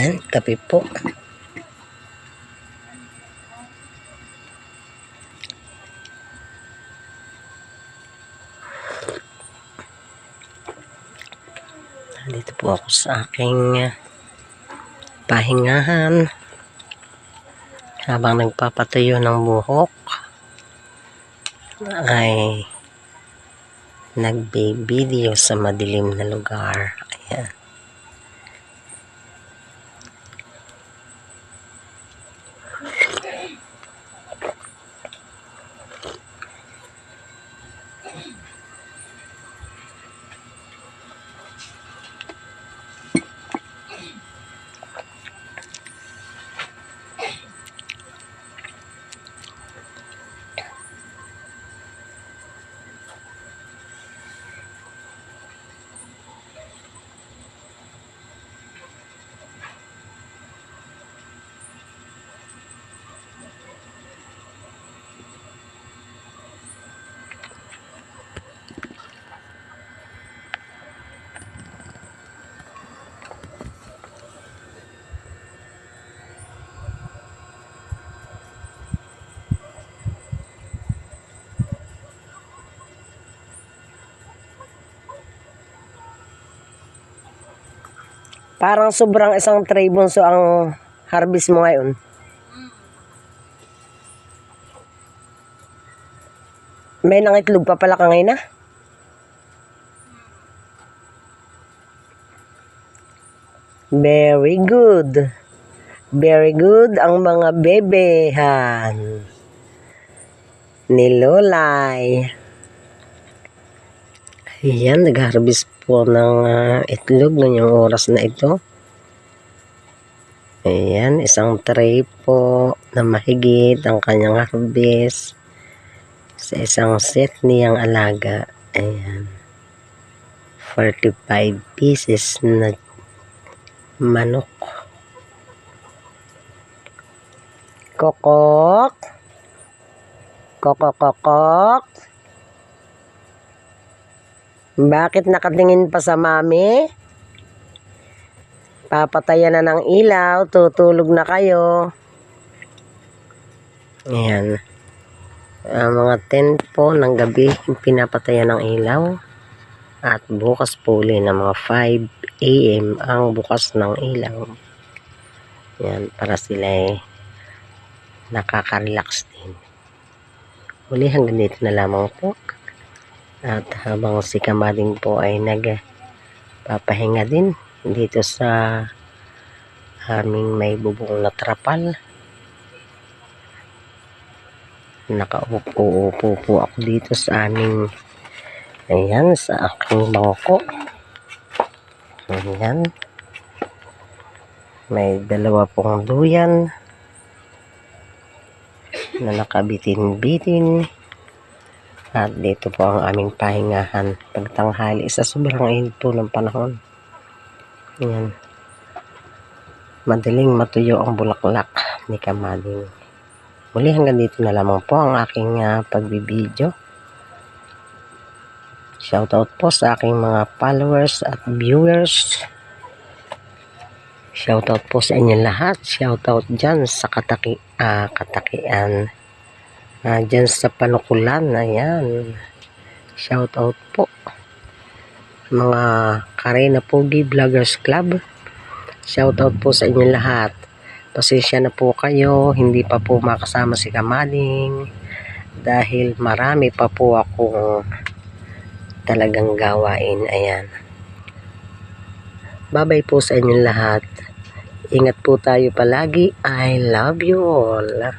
Ayan, kape po. Dito po ako sa aking pahingahan habang nagpapatuyo ng buhok ay nagbe-video sa madilim na lugar. Ayan. Parang sobrang isang tray bunso ang harvest mo ngayon. May nangitlog pa pala ka ngayon, ah? Very good. Very good ang mga bebehan ni Lolay. Ayan, nag-harvest po ng itlog ngayong oras na ito. Ayan, isang tray po na mahigit ang kanyang harvest sa isang set niyang alaga. Ayan, 45 pieces na manok. Kokok. Kokok, kokok. Bakit nakatingin pa sa mami? Papatayan na ng ilaw, tutulog na kayo. Ayan. Mga 10 po ng gabi, pinapatayan ng ilaw. At bukas po ulit ng mga 5 AM ang bukas ng ilaw. Ayan, para sila nakaka-relax din. Uli hanggang dito na lamang po. At habang si Kamading po ay nagpapahinga din dito sa aming may bubong na trapal. Nakaupo po ako dito sa aming, ayan, sa aking bangko. Ayan. May dalawa pong duyan na nakabitin-bitin. At dito po ang aming pahingahan pagtanghali sa sobrang init po ng panahon. Ayan. Madaling matuyo ang bulaklak ni Kamading. Muli hanggang dito na lamang po ang aking pagbibideo. Shoutout po sa aking mga followers at viewers. Shoutout po sa inyo lahat. Shoutout dyan sa katakian. Dyan sa Panukulan, ayan. Shout out po. Mga Karina Pogi Vloggers Club. Shout out po sa inyo lahat. Pasensya na po kayo, hindi pa po makasama si Kamading. Dahil marami pa po akong talagang gawain, ayan. Bye-bye po sa inyo lahat. Ingat po tayo palagi. I love you all.